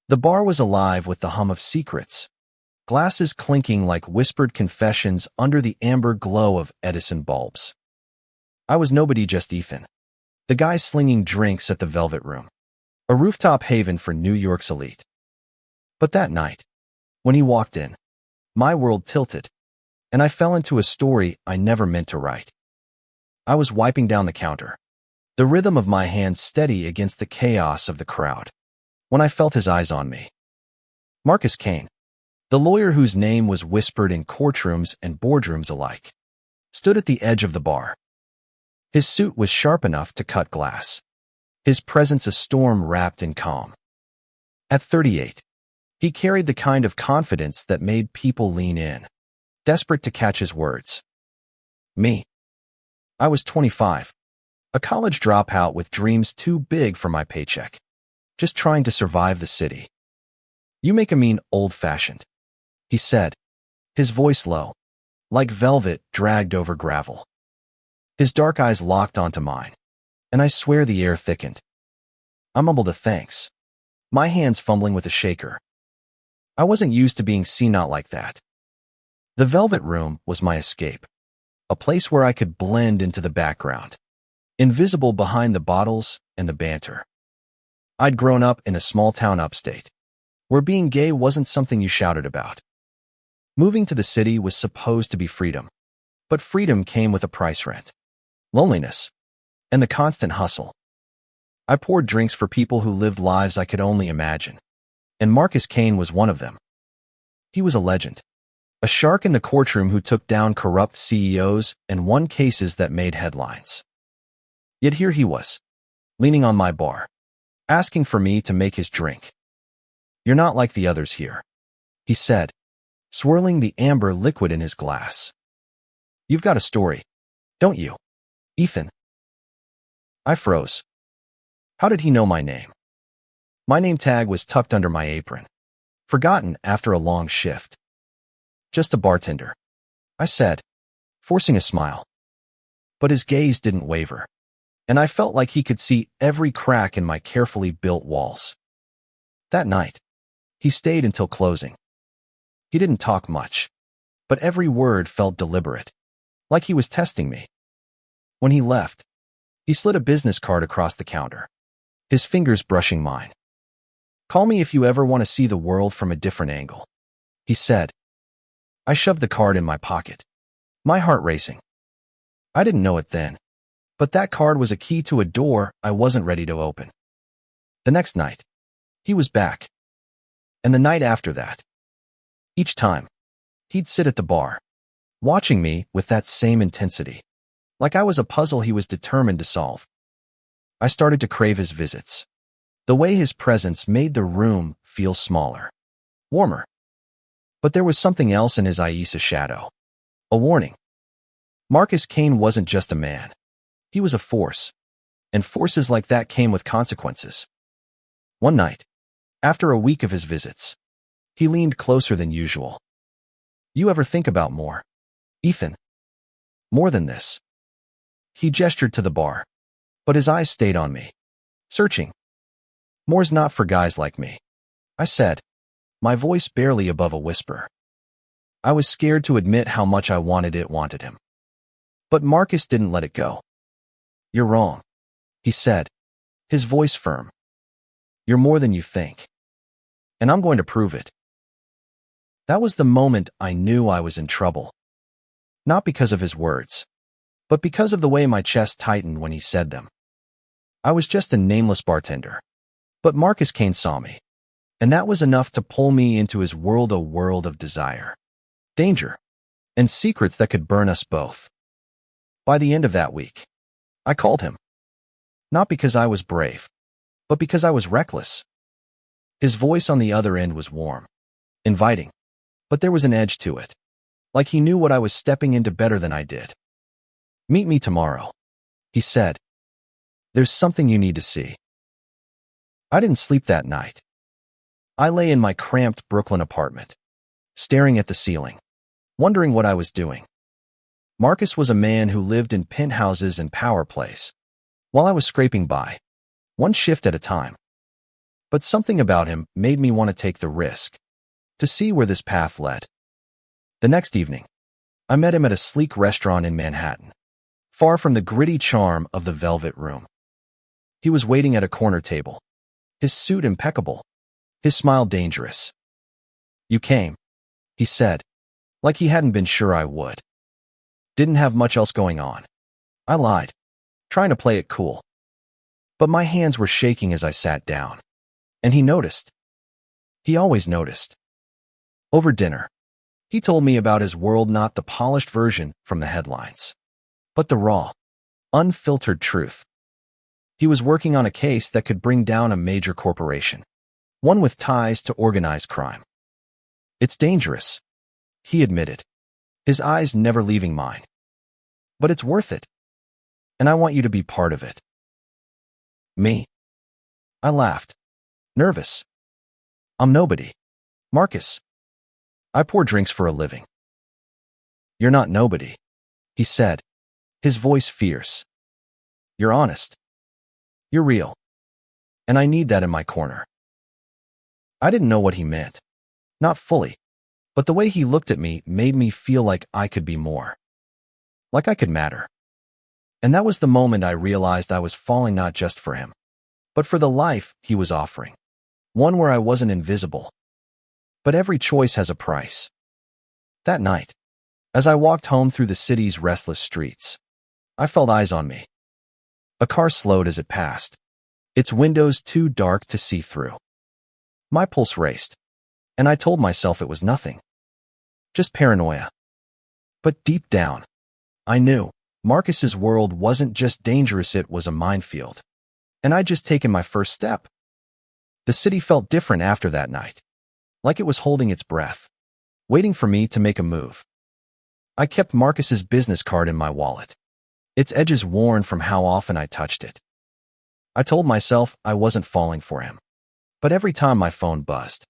The bar was alive with the hum of secrets, glasses clinking like whispered confessions under the amber glow of Edison bulbs. I was nobody, just Ethan, the guy slinging drinks at the Velvet Room, a rooftop haven for New York's elite. But that night, when he walked in, my world tilted, and I fell into a story I never meant to write. I was wiping down the counter, the rhythm of my hands steady against the chaos of the crowd, when I felt his eyes on me. Marcus Kane, the lawyer whose name was whispered in courtrooms and boardrooms alike, stood at the edge of the bar. His suit was sharp enough to cut glass, his presence a storm wrapped in calm. At 38, he carried the kind of confidence that made people lean in, desperate to catch his words. Me. I was 25, a college dropout with dreams too big for my paycheck, just trying to survive the city. "You make a mean old-fashioned," he said, his voice low, like velvet dragged over gravel. His dark eyes locked onto mine, and I swear the air thickened. I mumbled a thanks, my hands fumbling with a shaker. I wasn't used to being seen out like that. The Velvet Room was my escape, a place where I could blend into the background, invisible behind the bottles and the banter. I'd grown up in a small town upstate, where being gay wasn't something you shouted about. Moving to the city was supposed to be freedom, but freedom came with a price rent, loneliness, and the constant hustle. I poured drinks for people who lived lives I could only imagine, and Marcus Kane was one of them. He was a legend, a shark in the courtroom who took down corrupt CEOs and won cases that made headlines. Yet here he was, leaning on my bar, asking for me to make his drink. "You're not like the others here," he said, swirling the amber liquid in his glass. "You've got a story, don't you, Ethan?" I froze. How did he know my name? My name tag was tucked under my apron, forgotten after a long shift. "Just a bartender," I said, forcing a smile. But his gaze didn't waver, and I felt like he could see every crack in my carefully built walls. That night, he stayed until closing. He didn't talk much, but every word felt deliberate, like he was testing me. When he left, he slid a business card across the counter, his fingers brushing mine. "Call me if you ever want to see the world from a different angle," he said. I shoved the card in my pocket, my heart racing. I didn't know it then, but that card was a key to a door I wasn't ready to open. The next night, he was back. And the night after that. Each time, he'd sit at the bar, watching me with that same intensity, like I was a puzzle he was determined to solve. I started to crave his visits. The way his presence made the room feel smaller, warmer. But there was something else in his Aisa shadow. A warning. Marcus Kane wasn't just a man. He was a force. And forces like that came with consequences. One night, after a week of his visits, he leaned closer than usual. "You ever think about more, Ethan? More than this?" He gestured to the bar, but his eyes stayed on me, searching. "More's not for guys like me," I said, my voice barely above a whisper. I was scared to admit how much I wanted him. But Marcus didn't let it go. "You're wrong," he said, his voice firm. "You're more than you think. And I'm going to prove it." That was the moment I knew I was in trouble. Not because of his words, but because of the way my chest tightened when he said them. I was just a nameless bartender. But Marcus Kane saw me, and that was enough to pull me into his world, a world of desire, danger, and secrets that could burn us both. By the end of that week, I called him. Not because I was brave, but because I was reckless. His voice on the other end was warm, inviting, but there was an edge to it, like he knew what I was stepping into better than I did. "Meet me tomorrow," he said. "There's something you need to see." I didn't sleep that night. I lay in my cramped Brooklyn apartment, staring at the ceiling, wondering what I was doing. Marcus was a man who lived in penthouses and power plays, while I was scraping by, one shift at a time. But something about him made me want to take the risk, to see where this path led. The next evening, I met him at a sleek restaurant in Manhattan, far from the gritty charm of the Velvet Room. He was waiting at a corner table, his suit impeccable, his smile dangerous. "You came," he said, like he hadn't been sure I would. "Didn't have much else going on." I lied, trying to play it cool. But my hands were shaking as I sat down. And he noticed. He always noticed. Over dinner, he told me about his world, not the polished version from the headlines, but the raw, unfiltered truth. He was working on a case that could bring down a major corporation, one with ties to organized crime. "It's dangerous," he admitted, his eyes never leaving mine. "But it's worth it. And I want you to be part of it." "Me?" I laughed, nervous. "I'm nobody. Marcus. I pour drinks for a living." "You're not nobody," he said, his voice fierce. "You're honest. You're real. And I need that in my corner." I didn't know what he meant. Not fully. But the way he looked at me made me feel like I could be more. Like I could matter. And that was the moment I realized I was falling not just for him, but for the life he was offering. One where I wasn't invisible. But every choice has a price. That night, as I walked home through the city's restless streets, I felt eyes on me. A car slowed as it passed, its windows too dark to see through. My pulse raced, and I told myself it was nothing. Just paranoia. But deep down, I knew Marcus's world wasn't just dangerous, it was a minefield. And I'd just taken my first step. The city felt different after that night, like it was holding its breath, waiting for me to make a move. I kept Marcus's business card in my wallet, its edges worn from how often I touched it. I told myself I wasn't falling for him, but every time my phone buzzed,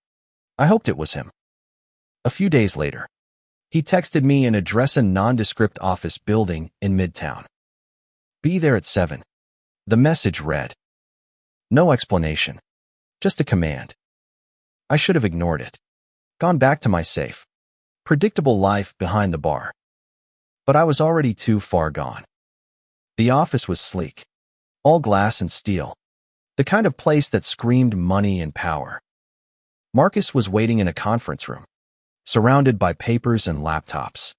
I hoped it was him. A few days later, he texted me an address, a nondescript office building in Midtown. "Be there at 7. The message read. No explanation, just a command. I should have ignored it, gone back to my safe, predictable life behind the bar. But I was already too far gone. The office was sleek, all glass and steel, the kind of place that screamed money and power. Marcus was waiting in a conference room, surrounded by papers and laptops,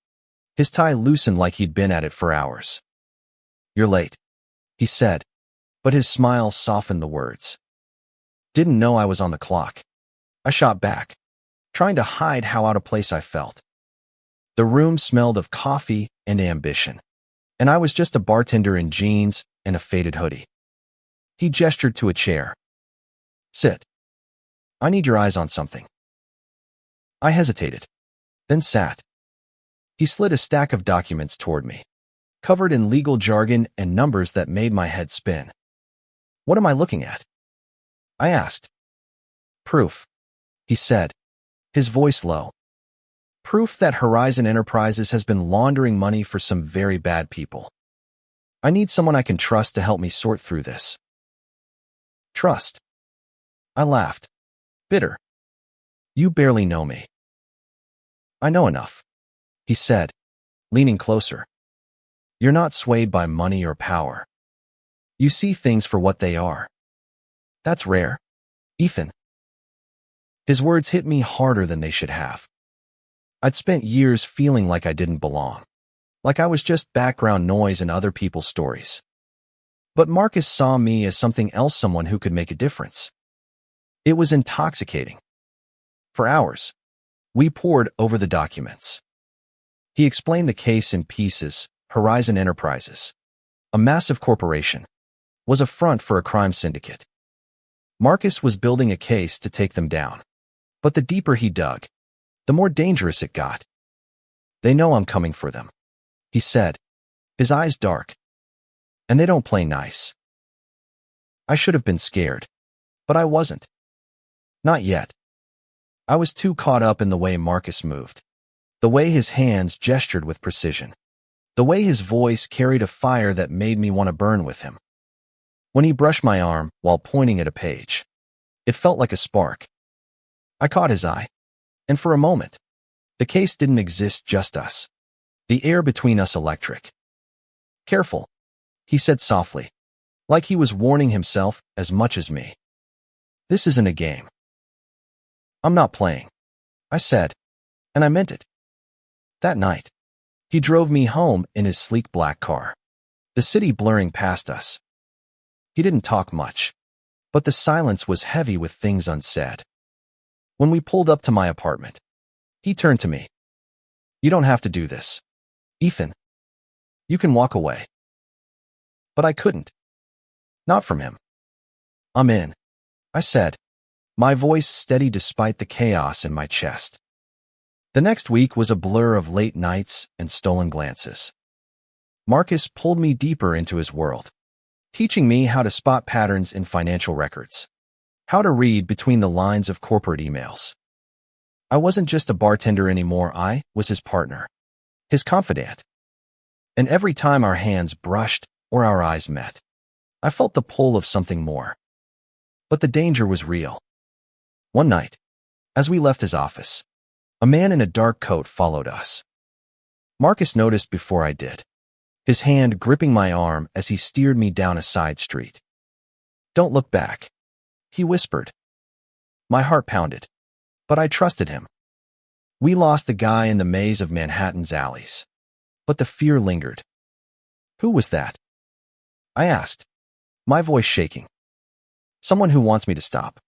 his tie loosened like he'd been at it for hours. "You're late," he said, but his smile softened the words. "Didn't know I was on the clock." I shot back, trying to hide how out of place I felt. The room smelled of coffee and ambition, and I was just a bartender in jeans and a faded hoodie. He gestured to a chair. "Sit. I need your eyes on something." I hesitated, then sat. He slid a stack of documents toward me, covered in legal jargon and numbers that made my head spin. "What am I looking at?" I asked. "Proof," he said, his voice low. "Proof that Horizon Enterprises has been laundering money for some very bad people. I need someone I can trust to help me sort through this." "Trust?" I laughed, bitter. "You barely know me." "I know enough," he said, leaning closer. "You're not swayed by money or power. You see things for what they are. That's rare, Ethan." His words hit me harder than they should have. I'd spent years feeling like I didn't belong, like I was just background noise in other people's stories. But Marcus saw me as something else, someone who could make a difference. It was intoxicating. For hours, we pored over the documents. He explained the case in pieces. Horizon Enterprises, a massive corporation, was a front for a crime syndicate. Marcus was building a case to take them down. But the deeper he dug, the more dangerous it got. "They know I'm coming for them," he said, his eyes dark. "And they don't play nice." I should have been scared, but I wasn't. Not yet. I was too caught up in the way Marcus moved, the way his hands gestured with precision, the way his voice carried a fire that made me want to burn with him. When he brushed my arm while pointing at a page, It felt like a spark. I caught his eye, and for a moment, the case didn't exist, just us. The air between us electric. Careful, he said softly, like he was warning himself as much as me. This isn't a game. I'm not playing, I said, and I meant it. That night, he drove me home in his sleek black car, the city blurring past us. He didn't talk much, but the silence was heavy with things unsaid. When we pulled up to my apartment, he turned to me. You don't have to do this, Ethan. You can walk away. But I couldn't. Not from him. I'm in, I said, my voice steady despite the chaos in my chest. The next week was a blur of late nights and stolen glances. Marcus pulled me deeper into his world, teaching me how to spot patterns in financial records, how to read between the lines of corporate emails. I wasn't just a bartender anymore, I was his partner, his confidant. And every time our hands brushed or our eyes met, I felt the pull of something more. But the danger was real. One night, as we left his office, a man in a dark coat followed us. Marcus noticed before I did, his hand gripping my arm as he steered me down a side street. Don't look back, he whispered. My heart pounded, but I trusted him. We lost the guy in the maze of Manhattan's alleys, but the fear lingered. Who was that? I asked, my voice shaking. Someone who wants me to stop,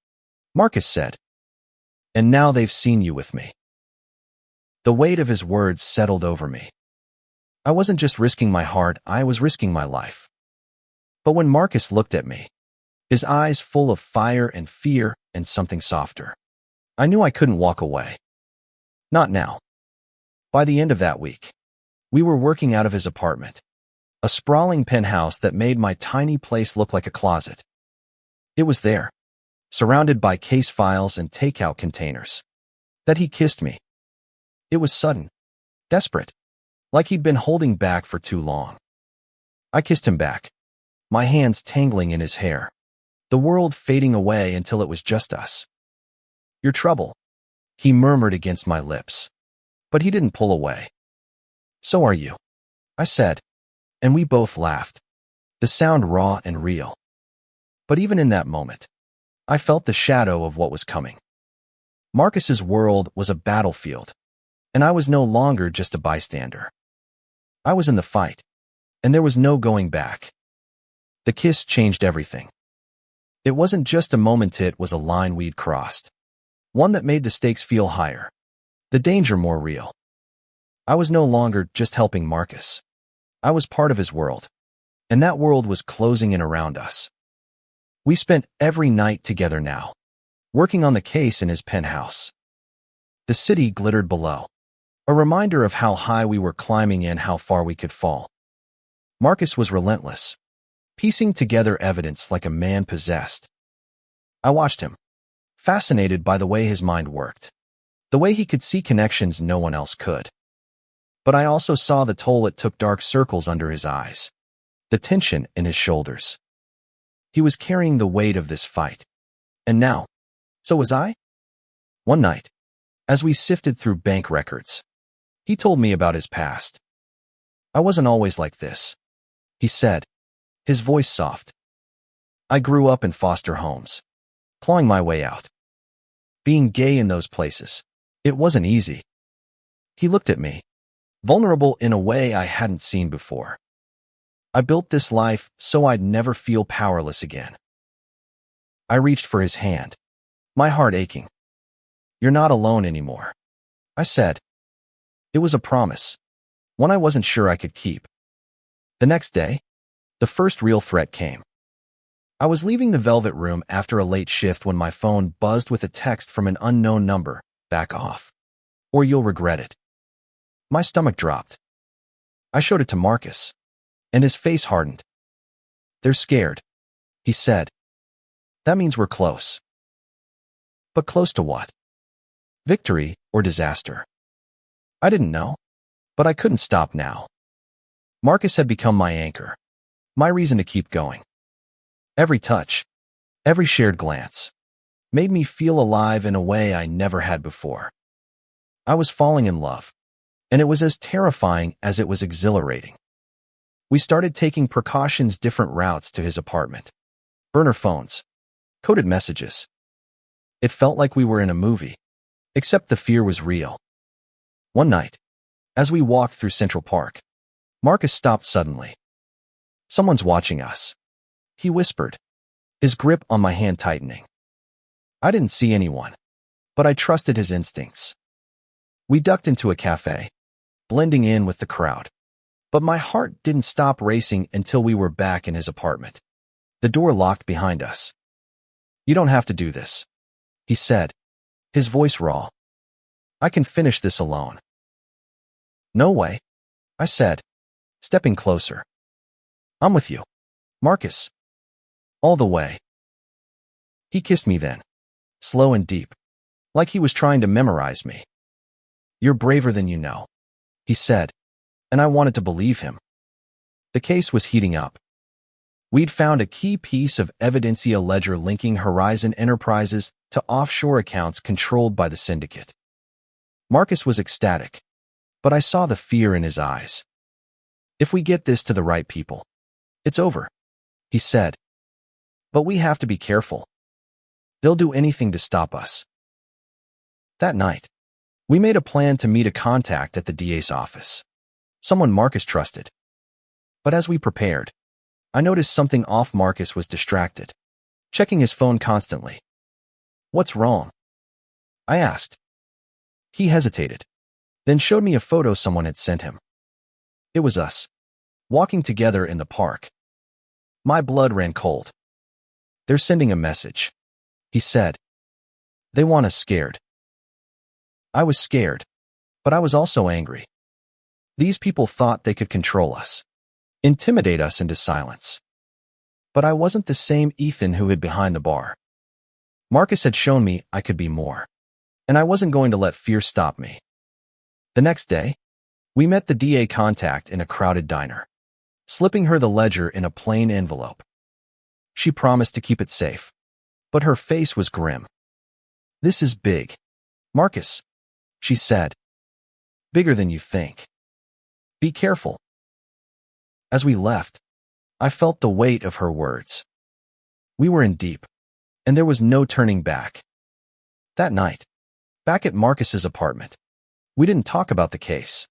Marcus said. And now they've seen you with me. The weight of his words settled over me. I wasn't just risking my heart, I was risking my life. But when Marcus looked at me, his eyes full of fire and fear and something softer, I knew I couldn't walk away. Not now. By the end of that week, we were working out of his apartment, a sprawling penthouse that made my tiny place look like a closet. It was there, surrounded by case files and takeout containers, that he kissed me. It was sudden, desperate, like he'd been holding back for too long. I kissed him back, my hands tangling in his hair, the world fading away until it was just us. Your trouble, he murmured against my lips, but he didn't pull away. So are you, I said, and we both laughed, the sound raw and real. But even in that moment, I felt the shadow of what was coming. Marcus's world was a battlefield, and I was no longer just a bystander. I was in the fight, and there was no going back. The kiss changed everything. It wasn't just a moment, it was a line we'd crossed, one that made the stakes feel higher, the danger more real. I was no longer just helping Marcus. I was part of his world, and that world was closing in around us. We spent every night together now, working on the case in his penthouse. The city glittered below, a reminder of how high we were climbing and how far we could fall. Marcus was relentless, piecing together evidence like a man possessed. I watched him, fascinated by the way his mind worked, the way he could see connections no one else could. But I also saw the toll it took, dark circles under his eyes, the tension in his shoulders. He was carrying the weight of this fight. And now, so was I? One night, as we sifted through bank records, he told me about his past. I wasn't always like this, he said, his voice soft. I grew up in foster homes, clawing my way out. Being gay in those places, it wasn't easy. He looked at me, vulnerable in a way I hadn't seen before. I built this life so I'd never feel powerless again. I reached for his hand, my heart aching. You're not alone anymore, I said. It was a promise, one I wasn't sure I could keep. The next day, the first real threat came. I was leaving the Velvet Room after a late shift when my phone buzzed with a text from an unknown number. Back off, or you'll regret it. My stomach dropped. I showed it to Marcus, and his face hardened. They're scared, he said. That means we're close. But close to what? Victory or disaster? I didn't know, but I couldn't stop now. Marcus had become my anchor, my reason to keep going. Every touch, every shared glance, made me feel alive in a way I never had before. I was falling in love, and it was as terrifying as it was exhilarating. We started taking precautions, different routes to his apartment. Burner phones. Coded messages. It felt like we were in a movie, except the fear was real. One night, as we walked through Central Park, Marcus stopped suddenly. "Someone's watching us," he whispered, his grip on my hand tightening. I didn't see anyone, but I trusted his instincts. We ducked into a cafe, blending in with the crowd. But my heart didn't stop racing until we were back in his apartment. The door locked behind us. "You don't have to do this," he said, his voice raw. "I can finish this alone." "No way," I said, stepping closer. "I'm with you, Marcus. All the way." He kissed me then, slow and deep, like he was trying to memorize me. "You're braver than you know," he said, and I wanted to believe him. The case was heating up. We'd found a key piece of evidence, a ledger linking Horizon Enterprises to offshore accounts controlled by the syndicate. Marcus was ecstatic, but I saw the fear in his eyes. "If we get this to the right people, it's over," he said. "But we have to be careful. They'll do anything to stop us." That night, we made a plan to meet a contact at the DA's office, someone Marcus trusted. But as we prepared, I noticed something off. Marcus was distracted, checking his phone constantly. "What's wrong?" I asked. He hesitated, then showed me a photo someone had sent him. It was us, walking together in the park. My blood ran cold. "They're sending a message," he said. "They want us scared." I was scared, but I was also angry. These people thought they could control us, intimidate us into silence. But I wasn't the same Ethan who hid behind the bar. Marcus had shown me I could be more, and I wasn't going to let fear stop me. The next day, we met the DA contact in a crowded diner, slipping her the ledger in a plain envelope. She promised to keep it safe, but her face was grim. "This is big, Marcus," she said. "Bigger than you think. Be careful." As we left, I felt the weight of her words. We were in deep, and there was no turning back. That night, back at Marcus's apartment, we didn't talk about the case.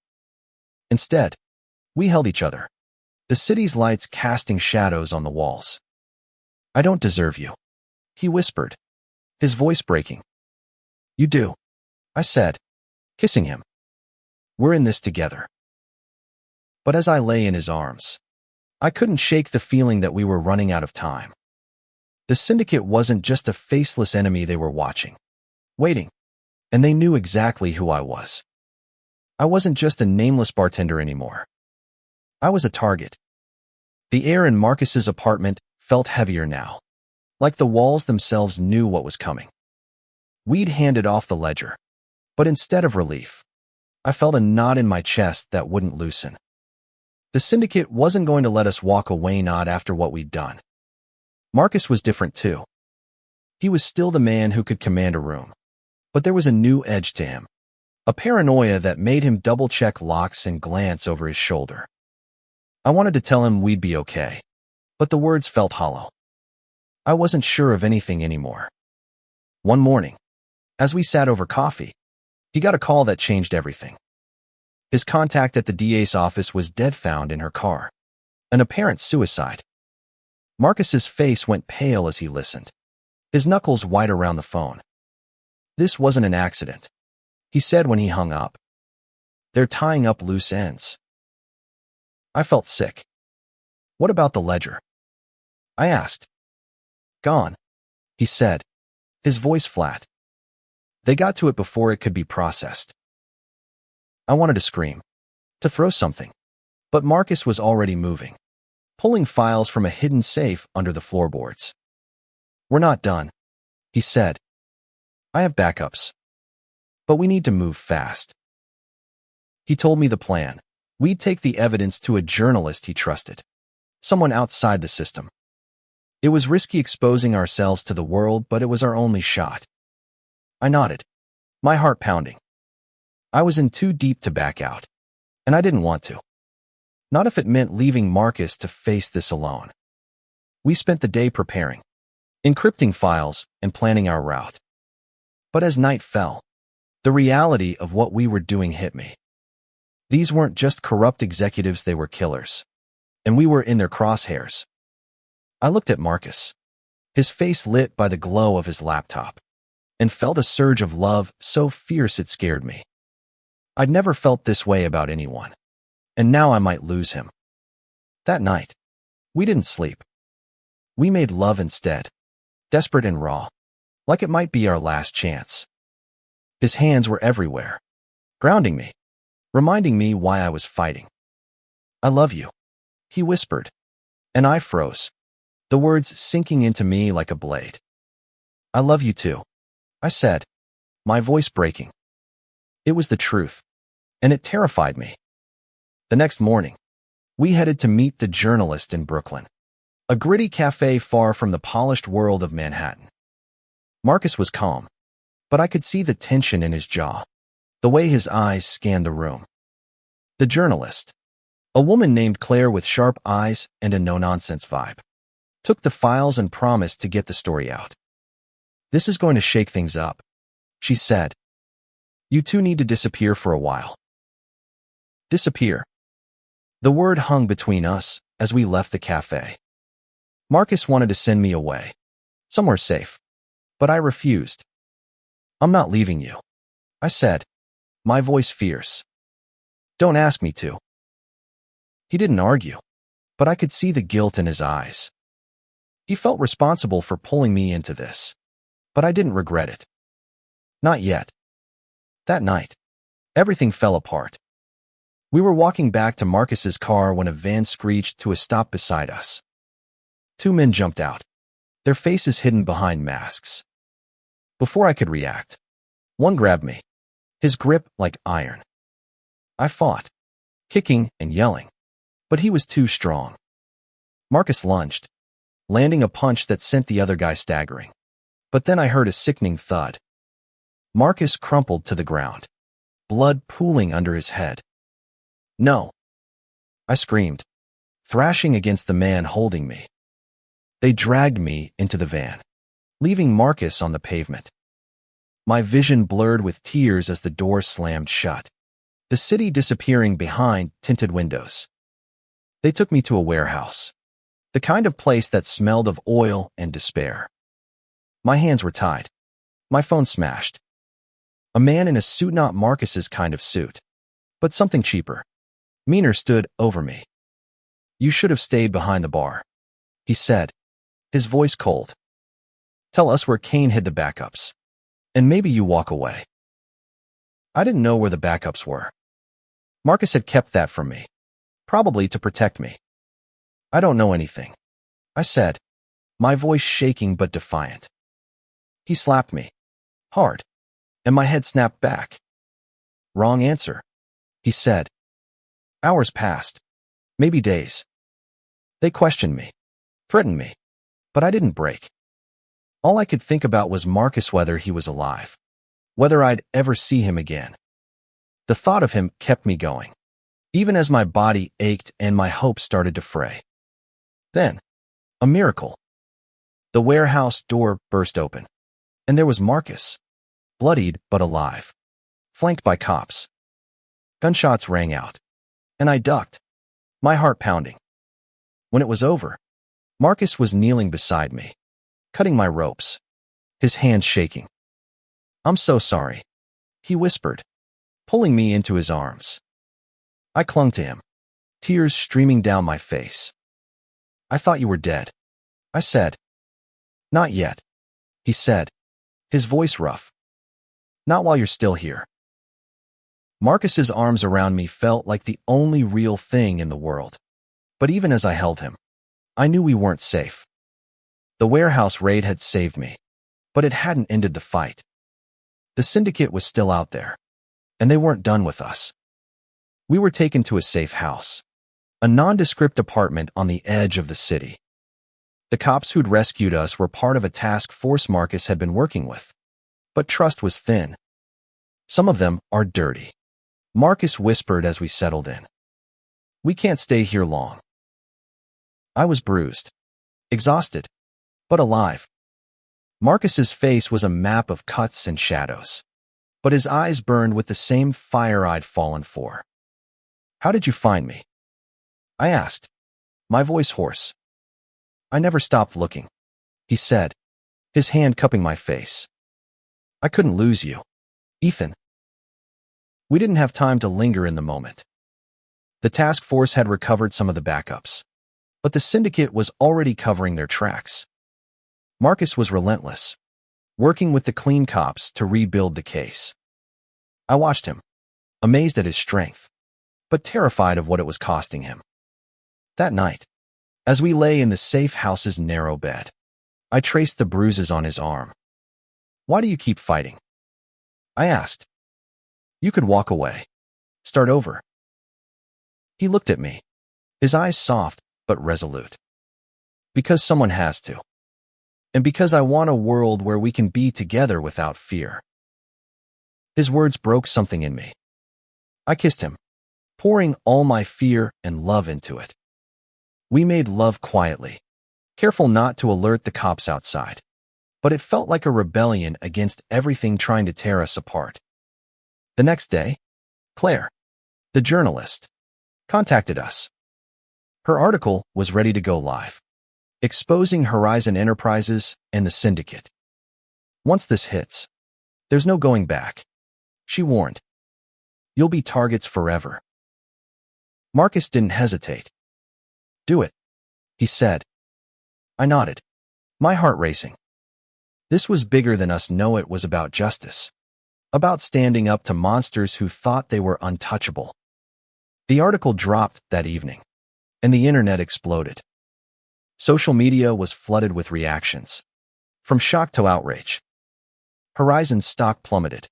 Instead, we held each other, the city's lights casting shadows on the walls. "I don't deserve you," he whispered, his voice breaking. "You do," I said, kissing him. "We're in this together." But as I lay in his arms, I couldn't shake the feeling that we were running out of time. The syndicate wasn't just a faceless enemy. They were watching, waiting, and they knew exactly who I was. I wasn't just a nameless bartender anymore. I was a target. The air in Marcus's apartment felt heavier now, like the walls themselves knew what was coming. We'd handed off the ledger, but instead of relief, I felt a knot in my chest that wouldn't loosen. The syndicate wasn't going to let us walk away, not after what we'd done. Marcus was different too. He was still the man who could command a room, but there was a new edge to him, a paranoia that made him double-check locks and glance over his shoulder. I wanted to tell him we'd be okay, but the words felt hollow. I wasn't sure of anything anymore. One morning, as we sat over coffee, he got a call that changed everything. His contact at the DA's office was dead, found in her car. An apparent suicide. Marcus's face went pale as he listened, his knuckles white around the phone. "This wasn't an accident," he said when he hung up. "They're tying up loose ends." I felt sick. "What about the ledger?" I asked. "Gone," he said, his voice flat. "They got to it before it could be processed." I wanted to scream, to throw something, but Marcus was already moving, pulling files from a hidden safe under the floorboards. "We're not done," he said. "I have backups, but we need to move fast." He told me the plan. We'd take the evidence to a journalist he trusted, someone outside the system. It was risky exposing ourselves to the world, but it was our only shot. I nodded, my heart pounding. I was in too deep to back out, and I didn't want to. Not if it meant leaving Marcus to face this alone. We spent the day preparing, encrypting files, and planning our route. But as night fell, the reality of what we were doing hit me. These weren't just corrupt executives, they were killers. And we were in their crosshairs. I looked at Marcus, his face lit by the glow of his laptop, and felt a surge of love so fierce it scared me. I'd never felt this way about anyone, and now I might lose him. That night, we didn't sleep. We made love instead, desperate and raw, like it might be our last chance. His hands were everywhere, grounding me, reminding me why I was fighting. "I love you," he whispered, and I froze, the words sinking into me like a blade. "I love you too," I said, my voice breaking. It was the truth, and it terrified me. The next morning, we headed to meet the journalist in Brooklyn, a gritty cafe far from the polished world of Manhattan. Marcus was calm, but I could see the tension in his jaw, the way his eyes scanned the room. The journalist, a woman named Claire with sharp eyes and a no-nonsense vibe, took the files and promised to get the story out. "This is going to shake things up," she said. "You two need to disappear for a while." Disappear. The word hung between us as we left the cafe. Marcus wanted to send me away, somewhere safe, but I refused. "I'm not leaving you," I said, my voice fierce. "Don't ask me to." He didn't argue, but I could see the guilt in his eyes. He felt responsible for pulling me into this, but I didn't regret it. Not yet. That night, everything fell apart. We were walking back to Marcus's car when a van screeched to a stop beside us. Two men jumped out, their faces hidden behind masks. Before I could react, one grabbed me, his grip like iron. I fought, kicking and yelling, but he was too strong. Marcus lunged, landing a punch that sent the other guy staggering. But then I heard a sickening thud. Marcus crumpled to the ground, blood pooling under his head. "No!" I screamed, thrashing against the man holding me. They dragged me into the van, leaving Marcus on the pavement. My vision blurred with tears as the door slammed shut, the city disappearing behind tinted windows. They took me to a warehouse, the kind of place that smelled of oil and despair. My hands were tied, my phone smashed. A man in a suit, not Marcus's kind of suit, but something cheaper, meaner, stood over me. "You should have stayed behind the bar," he said, his voice cold. "Tell us where Kane hid the backups, and maybe you walk away." I didn't know where the backups were. Marcus had kept that from me, probably to protect me. "I don't know anything," I said, my voice shaking but defiant. He slapped me, hard, and my head snapped back. "Wrong answer," he said. Hours passed, maybe days. They questioned me, threatened me, but I didn't break. All I could think about was Marcus, whether he was alive, whether I'd ever see him again. The thought of him kept me going, even as my body ached and my hopes started to fray. Then, a miracle. The warehouse door burst open, and there was Marcus, bloodied but alive, flanked by cops. Gunshots rang out, and I ducked, my heart pounding. When it was over, Marcus was kneeling beside me, cutting my ropes, his hands shaking. "I'm so sorry," he whispered, pulling me into his arms. I clung to him, tears streaming down my face. "I thought you were dead," I said. "Not yet," he said, his voice rough. "Not while you're still here." Marcus's arms around me felt like the only real thing in the world. But even as I held him, I knew we weren't safe. The warehouse raid had saved me, but it hadn't ended the fight. The syndicate was still out there, and they weren't done with us. We were taken to a safe house, a nondescript apartment on the edge of the city. The cops who'd rescued us were part of a task force Marcus had been working with. But trust was thin. Some of them are dirty. Marcus whispered as we settled in. We can't stay here long. I was bruised, exhausted, but alive. Marcus's face was a map of cuts and shadows, but his eyes burned with the same fire I'd fallen for. How did you find me? I asked, my voice hoarse. I never stopped looking, he said, his hand cupping my face. I couldn't lose you, Ethan. We didn't have time to linger in the moment. The task force had recovered some of the backups, but the syndicate was already covering their tracks. Marcus was relentless, working with the clean cops to rebuild the case. I watched him, amazed at his strength, but terrified of what it was costing him. That night, as we lay in the safe house's narrow bed, I traced the bruises on his arm. Why do you keep fighting? I asked. You could walk away, start over. He looked at me, his eyes soft but resolute. Because someone has to. And because I want a world where we can be together without fear. His words broke something in me. I kissed him, pouring all my fear and love into it. We made love quietly, careful not to alert the cops outside, but it felt like a rebellion against everything trying to tear us apart. The next day, Claire, the journalist, contacted us. Her article was ready to go live, exposing Horizon Enterprises and the syndicate. Once this hits, there's no going back, she warned. You'll be targets forever. Marcus didn't hesitate. Do it, he said. I nodded, my heart racing. This was bigger than us. It was about justice, about standing up to monsters who thought they were untouchable. The article dropped that evening, and the internet exploded. Social media was flooded with reactions, from shock to outrage. Horizon's stock plummeted,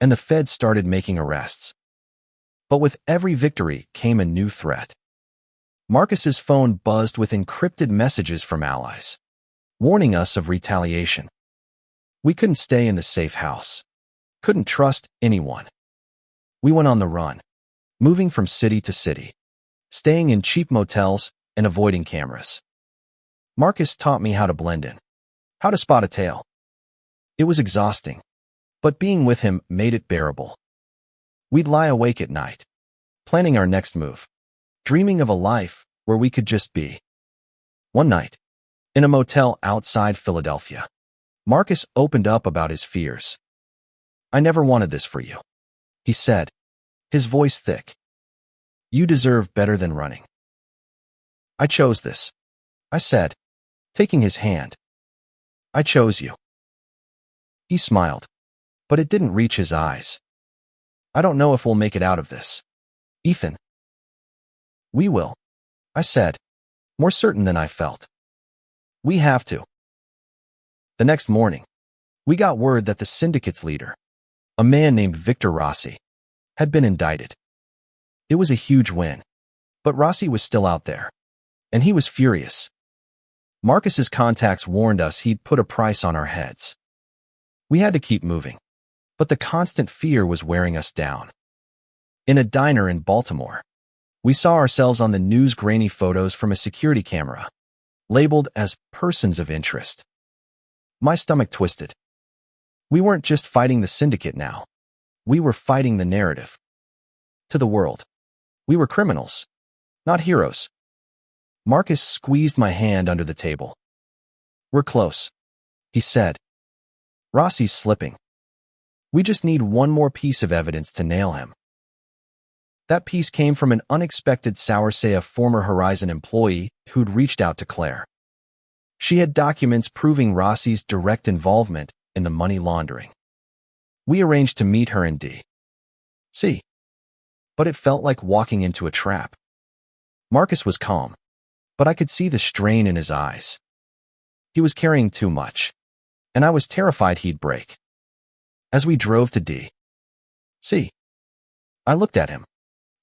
and the Fed started making arrests. But with every victory came a new threat. Marcus's phone buzzed with encrypted messages from allies, warning us of retaliation. We couldn't stay in the safe house, couldn't trust anyone. We went on the run, moving from city to city, staying in cheap motels and avoiding cameras. Marcus taught me how to blend in, how to spot a tail. It was exhausting, but being with him made it bearable. We'd lie awake at night, planning our next move, dreaming of a life where we could just be. One night, in a motel outside Philadelphia, Marcus opened up about his fears. I never wanted this for you, he said, his voice thick. You deserve better than running. I chose this, I said, taking his hand. I chose you. He smiled, but it didn't reach his eyes. I don't know if we'll make it out of this, Ethan. We will, I said, more certain than I felt. We have to. The next morning, we got word that the syndicate's leader, a man named Victor Rossi, had been indicted. It was a huge win, but Rossi was still out there, and he was furious. Marcus's contacts warned us he'd put a price on our heads. We had to keep moving, but the constant fear was wearing us down. In a diner in Baltimore, we saw ourselves on the news grainy photos from a security camera, labeled as persons of interest. My stomach twisted. We weren't just fighting the syndicate now. We were fighting the narrative. To the world, we were criminals, not heroes. Marcus squeezed my hand under the table. We're close, he said. Rossi's slipping. We just need one more piece of evidence to nail him. That piece came from an unexpected source, a former Horizon employee who'd reached out to Claire. She had documents proving Rossi's direct involvement in the money laundering. We arranged to meet her in D.C., but it felt like walking into a trap. Marcus was calm, but I could see the strain in his eyes. He was carrying too much, and I was terrified he'd break. As we drove to D.C., I looked at him,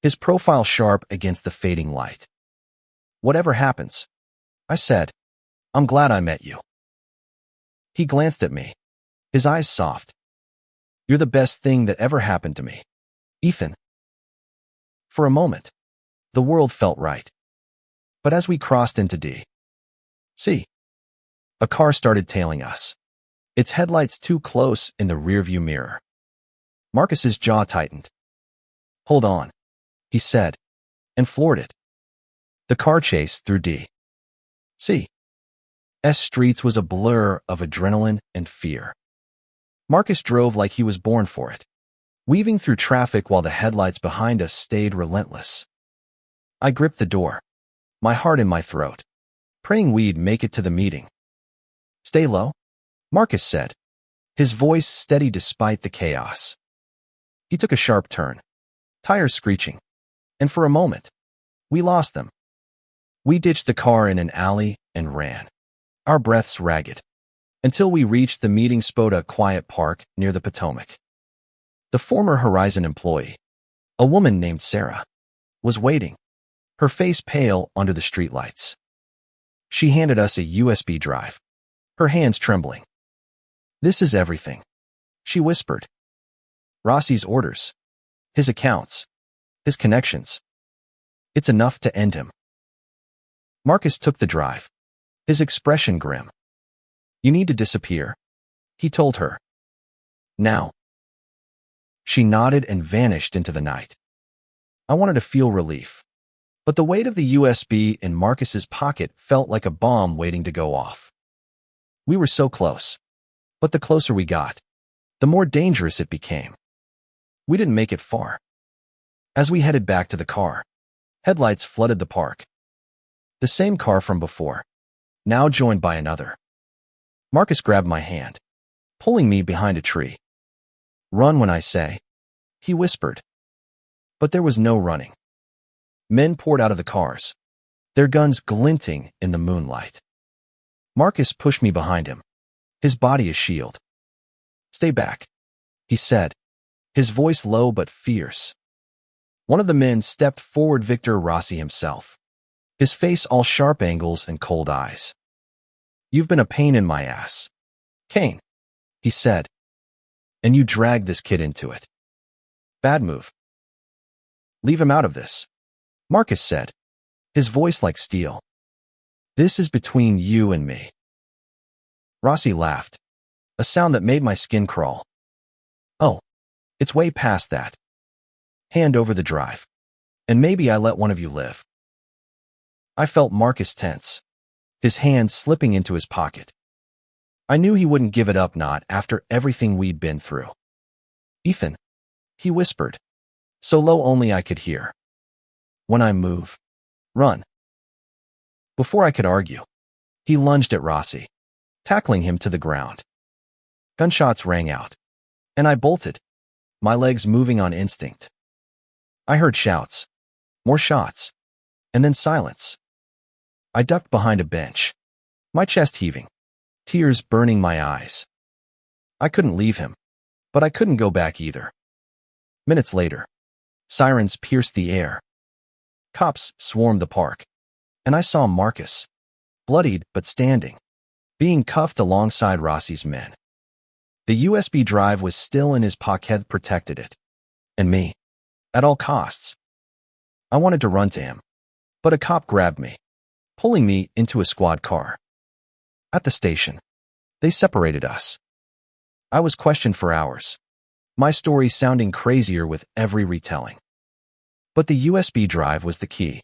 his profile sharp against the fading light. Whatever happens, I said, I'm glad I met you. He glanced at me, his eyes soft. You're the best thing that ever happened to me, Ethan. For a moment, the world felt right. But as we crossed into D.C., a car started tailing us, its headlights too close in the rearview mirror. Marcus's jaw tightened. Hold on, he said, and floored it. The car chase through D.C.'s streets was a blur of adrenaline and fear. Marcus drove like he was born for it, weaving through traffic while the headlights behind us stayed relentless. I gripped the door, my heart in my throat, praying we'd make it to the meeting. Stay low, Marcus said, his voice steady despite the chaos. He took a sharp turn, tires screeching, and for a moment, we lost them. We ditched the car in an alley and ran, our breaths ragged, until we reached the meeting spot, a quiet park near the Potomac. The former Horizon employee, a woman named Sarah, was waiting, her face pale under the streetlights. She handed us a USB drive, her hands trembling. This is everything, she whispered. Rossi's orders, his accounts, his connections. It's enough to end him. Marcus took the drive, his expression grim. You need to disappear, he told her. Now. She nodded and vanished into the night. I wanted to feel relief, but the weight of the USB in Marcus's pocket felt like a bomb waiting to go off. We were so close, but the closer we got, the more dangerous it became. We didn't make it far. As we headed back to the car, headlights flooded the park. The same car from before, now joined by another. Marcus grabbed my hand, pulling me behind a tree. Run when I say, he whispered. But there was no running. Men poured out of the cars, their guns glinting in the moonlight. Marcus pushed me behind him, his body a shield. Stay back, he said, his voice low but fierce. One of the men stepped forward, Victor Rossi himself, his face all sharp angles and cold eyes. You've been a pain in my ass, Kane, he said. And you dragged this kid into it. Bad move. Leave him out of this, Marcus said, his voice like steel. This is between you and me. Rossi laughed, a sound that made my skin crawl. Oh, it's way past that. Hand over the drive, and maybe I let one of you live. I felt Marcus tense, his hand slipping into his pocket. I knew he wouldn't give it up, not after everything we'd been through. Ethan, he whispered, so low only I could hear. When I move, run. Before I could argue, he lunged at Rossi, tackling him to the ground. Gunshots rang out, and I bolted, my legs moving on instinct. I heard shouts, more shots, and then silence. I ducked behind a bench, my chest heaving, tears burning my eyes. I couldn't leave him, but I couldn't go back either. Minutes later, sirens pierced the air. Cops swarmed the park, and I saw Marcus, bloodied but standing, being cuffed alongside Rossi's men. The USB drive was still in his pocket, protected it, and me, at all costs. I wanted to run to him, but a cop grabbed me, pulling me into a squad car. At the station, they separated us. I was questioned for hours, my story sounding crazier with every retelling. But the USB drive was the key.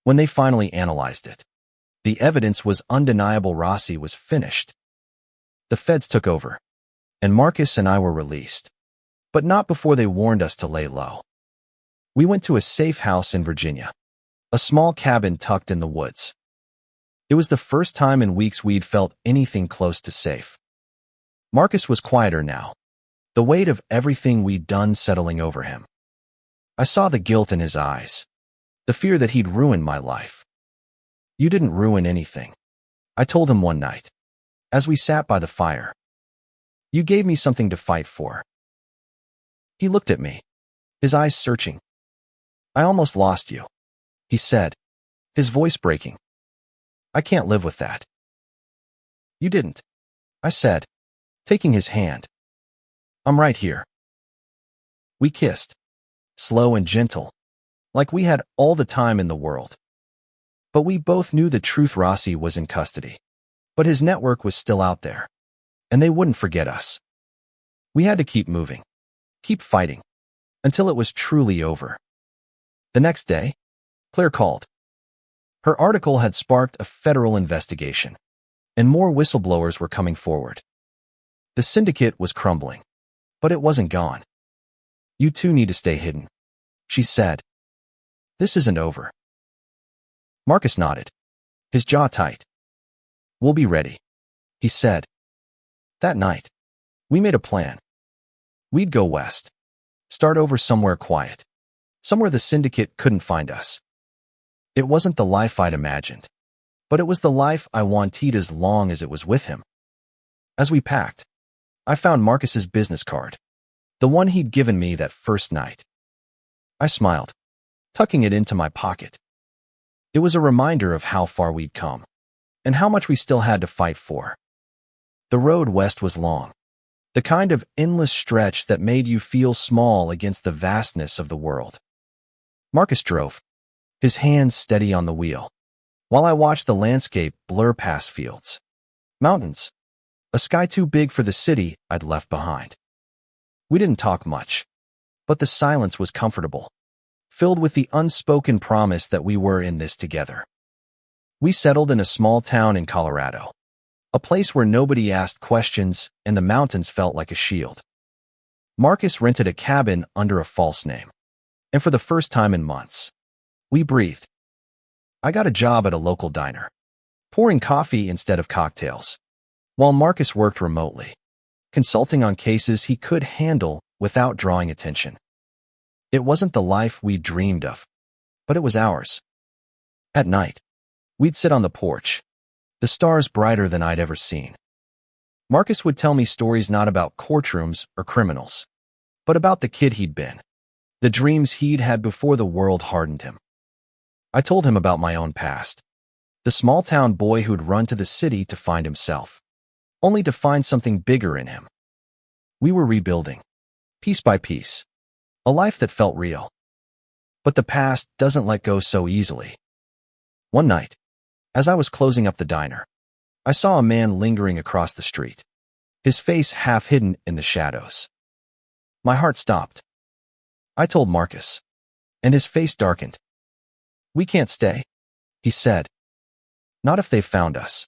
When they finally analyzed it, the evidence was undeniable. Rossi was finished. The feds took over, and Marcus and I were released, but not before they warned us to lay low. We went to a safe house in Virginia, a small cabin tucked in the woods. It was the first time in weeks we'd felt anything close to safe. Marcus was quieter now, the weight of everything we'd done settling over him. I saw the guilt in his eyes, the fear that he'd ruined my life. You didn't ruin anything, I told him one night, as we sat by the fire. You gave me something to fight for. He looked at me, his eyes searching. I almost lost you, he said, his voice breaking. I can't live with that. You didn't, I said, taking his hand. I'm right here. We kissed, slow and gentle, like we had all the time in the world. But we both knew the truth. Rossi was in custody, but his network was still out there, and they wouldn't forget us. We had to keep moving, keep fighting, until it was truly over. The next day, Claire called. Her article had sparked a federal investigation, and more whistleblowers were coming forward. The syndicate was crumbling, but it wasn't gone. You two need to stay hidden, she said. This isn't over. Marcus nodded, his jaw tight. We'll be ready, he said. That night, we made a plan. We'd go west, start over somewhere quiet, somewhere the syndicate couldn't find us. It wasn't the life I'd imagined, but it was the life I wanted as long as it was with him. As we packed, I found Marcus's business card, the one he'd given me that first night. I smiled, tucking it into my pocket. It was a reminder of how far we'd come, and how much we still had to fight for. The road west was long, the kind of endless stretch that made you feel small against the vastness of the world. Marcus drove, his hands steady on the wheel, while I watched the landscape blur past fields, mountains, a sky too big for the city I'd left behind. We didn't talk much, but the silence was comfortable, filled with the unspoken promise that we were in this together. We settled in a small town in Colorado, a place where nobody asked questions and the mountains felt like a shield. Marcus rented a cabin under a false name, and for the first time in months, we breathed. I got a job at a local diner, pouring coffee instead of cocktails, while Marcus worked remotely, consulting on cases he could handle without drawing attention. It wasn't the life we dreamed of, but it was ours. At night, we'd sit on the porch, the stars brighter than I'd ever seen. Marcus would tell me stories not about courtrooms or criminals, but about the kid he'd been, the dreams he'd had before the world hardened him. I told him about my own past, the small-town boy who'd run to the city to find himself, only to find something bigger in him. We were rebuilding, piece by piece, a life that felt real. But the past doesn't let go so easily. One night, as I was closing up the diner, I saw a man lingering across the street, his face half hidden in the shadows. My heart stopped. I told Marcus, and his face darkened. We can't stay, he said. Not if they found us.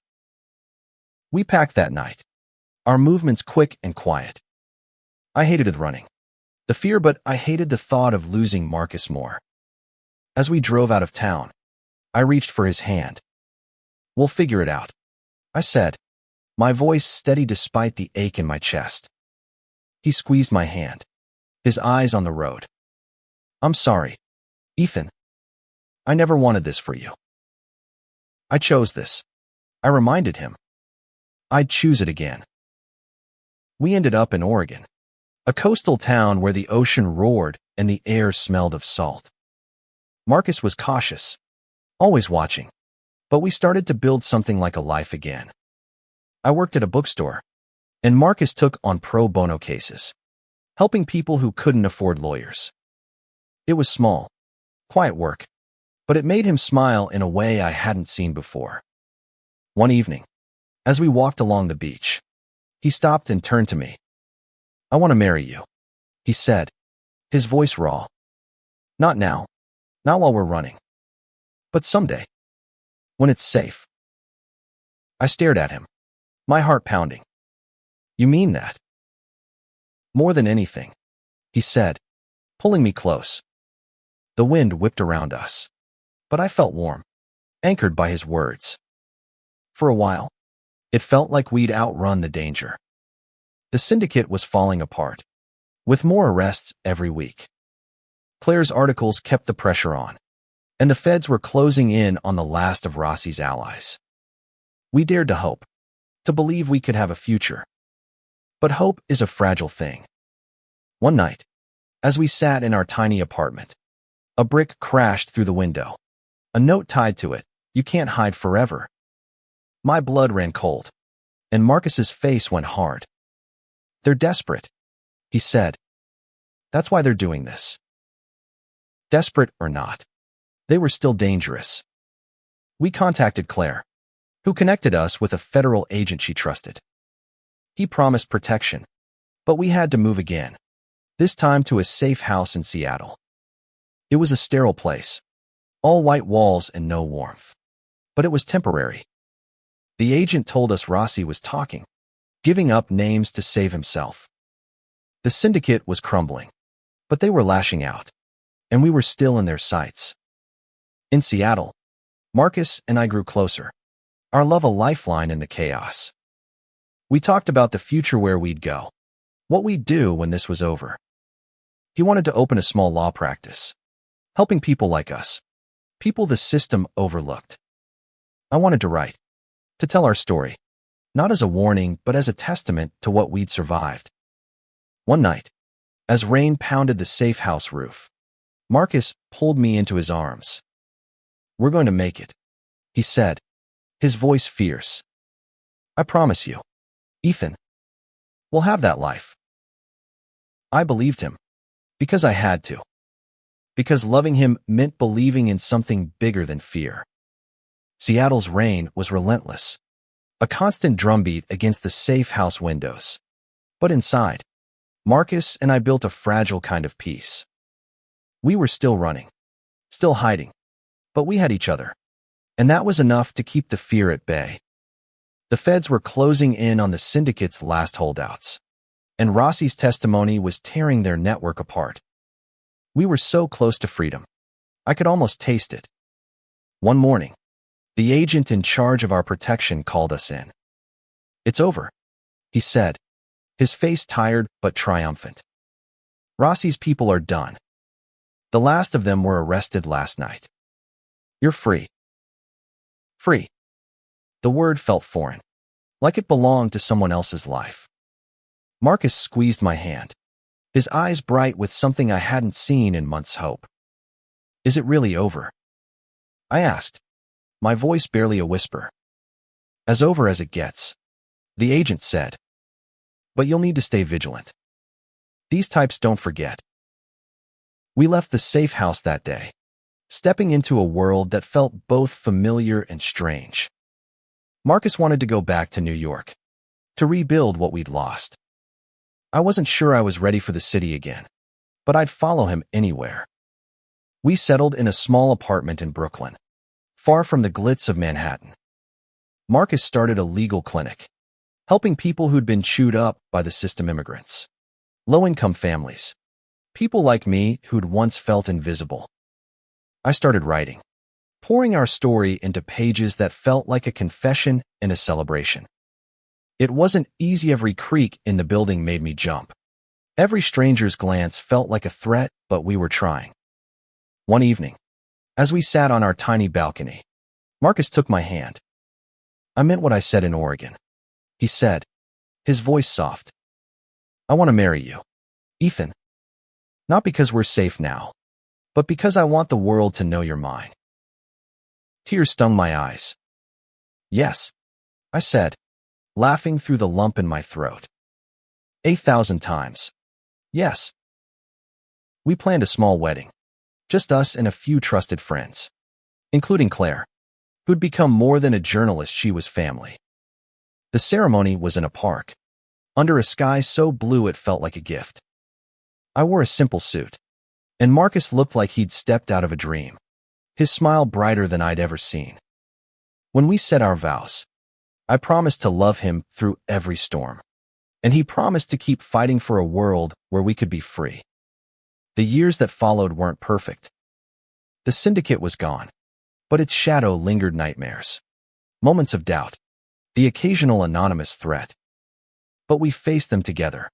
We packed that night, our movements quick and quiet. I hated running, the fear, but I hated the thought of losing Marcus more. As we drove out of town, I reached for his hand. We'll figure it out, I said, my voice steady despite the ache in my chest. He squeezed my hand, his eyes on the road. I'm sorry, Ethan. I never wanted this for you. I chose this, I reminded him. I'd choose it again. We ended up in Oregon, a coastal town where the ocean roared and the air smelled of salt. Marcus was cautious, always watching, but we started to build something like a life again. I worked at a bookstore, and Marcus took on pro bono cases, helping people who couldn't afford lawyers. It was small, quiet work, but it made him smile in a way I hadn't seen before. One evening, as we walked along the beach, he stopped and turned to me. I want to marry you, he said, his voice raw. Not now, not while we're running, but someday, when it's safe. I stared at him, my heart pounding. You mean that? More than anything, he said, pulling me close. The wind whipped around us, but I felt warm, anchored by his words. For a while, it felt like we'd outrun the danger. The syndicate was falling apart, with more arrests every week. Claire's articles kept the pressure on, and the feds were closing in on the last of Rossi's allies. We dared to hope, to believe we could have a future. But hope is a fragile thing. One night, as we sat in our tiny apartment, a brick crashed through the window. A note tied to it, "You can't hide forever." My blood ran cold. and Marcus's face went hard. "They're desperate," he said. "That's why they're doing this." Desperate or not, they were still dangerous. We contacted Claire, who connected us with a federal agent she trusted. He promised protection, but we had to move again, this time to a safe house in Seattle. It was a sterile place, all white walls and no warmth. But it was temporary. The agent told us Rossi was talking, giving up names to save himself. The syndicate was crumbling, but they were lashing out, and we were still in their sights. In Seattle, Marcus and I grew closer, our love a lifeline in the chaos. We talked about the future, where we'd go, what we'd do when this was over. He wanted to open a small law practice, helping people like us, people the system overlooked. I wanted to write, to tell our story, not as a warning, but as a testament to what we'd survived. One night, as rain pounded the safe house roof, Marcus pulled me into his arms. "We're going to make it," he said, his voice fierce. "I promise you, Ethan. We'll have that life." I believed him, because I had to. Because loving him meant believing in something bigger than fear. Seattle's rain was relentless, a constant drumbeat against the safe house windows. But inside, Marcus and I built a fragile kind of peace. We were still running, still hiding, but we had each other, and that was enough to keep the fear at bay. The feds were closing in on the syndicate's last holdouts, and Rossi's testimony was tearing their network apart. We were so close to freedom. I could almost taste it. One morning, the agent in charge of our protection called us in. "It's over," he said, his face tired but triumphant. "Rossi's people are done. The last of them were arrested last night. You're free." Free. The word felt foreign, like it belonged to someone else's life. Marcus squeezed my hand, his eyes bright with something I hadn't seen in months' hope. "Is it really over?" I asked, my voice barely a whisper. "As over as it gets," the agent said. "But you'll need to stay vigilant. These types don't forget." We left the safe house that day, stepping into a world that felt both familiar and strange. Marcus wanted to go back to New York, to rebuild what we'd lost. I wasn't sure I was ready for the city again, but I'd follow him anywhere. We settled in a small apartment in Brooklyn, far from the glitz of Manhattan. Marcus started a legal clinic, helping people who'd been chewed up by the system: immigrants, low-income families, people like me who'd once felt invisible. I started writing, pouring our story into pages that felt like a confession and a celebration. It wasn't easy. Every creak in the building made me jump. Every stranger's glance felt like a threat, but we were trying. One evening, as we sat on our tiny balcony, Marcus took my hand. "I meant what I said in Oregon," he said, his voice soft. "I want to marry you, Ethan. Not because we're safe now, but because I want the world to know you're mine." Tears stung my eyes. "Yes," I said, laughing through the lump in my throat. 8,000 times. Yes. We planned a small wedding, just us and a few trusted friends, including Claire, who'd become more than a journalist. She was family. The ceremony was in a park, under a sky so blue it felt like a gift. I wore a simple suit, and Marcus looked like he'd stepped out of a dream, his smile brighter than I'd ever seen. When we said our vows, I promised to love him through every storm, and he promised to keep fighting for a world where we could be free. The years that followed weren't perfect. The syndicate was gone, but its shadow lingered: nightmares, moments of doubt, the occasional anonymous threat. But we faced them together,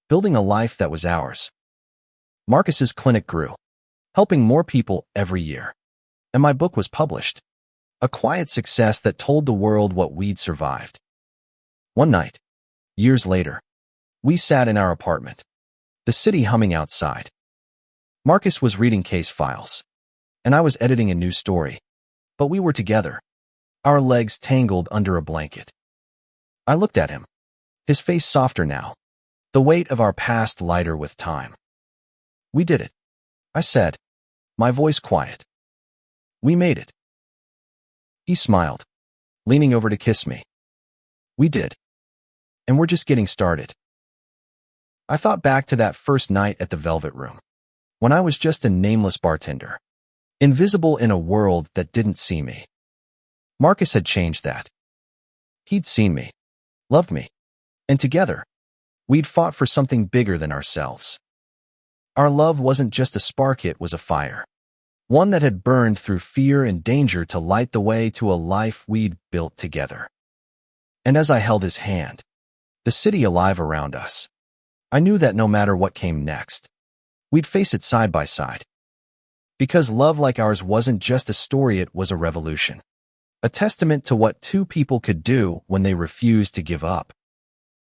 building a life that was ours. Marcus's clinic grew, helping more people every year, and my book was published. A quiet success that told the world what we'd survived. One night, years later, we sat in our apartment, the city humming outside. Marcus was reading case files, and I was editing a new story, but we were together, our legs tangled under a blanket. I looked at him, his face softer now, the weight of our past lighter with time. We did it, I said, my voice quiet. We made it. He smiled, leaning over to kiss me. We did. And we're just getting started. I thought back to that first night at the Velvet Room, when I was just a nameless bartender, invisible in a world that didn't see me. Marcus had changed that. He'd seen me, loved me, and together, we'd fought for something bigger than ourselves. Our love wasn't just a spark, it was a fire. One that had burned through fear and danger to light the way to a life we'd built together. And as I held his hand, the city alive around us, I knew that no matter what came next, we'd face it side by side. Because love like ours wasn't just a story, it was a revolution. A testament to what two people could do when they refused to give up.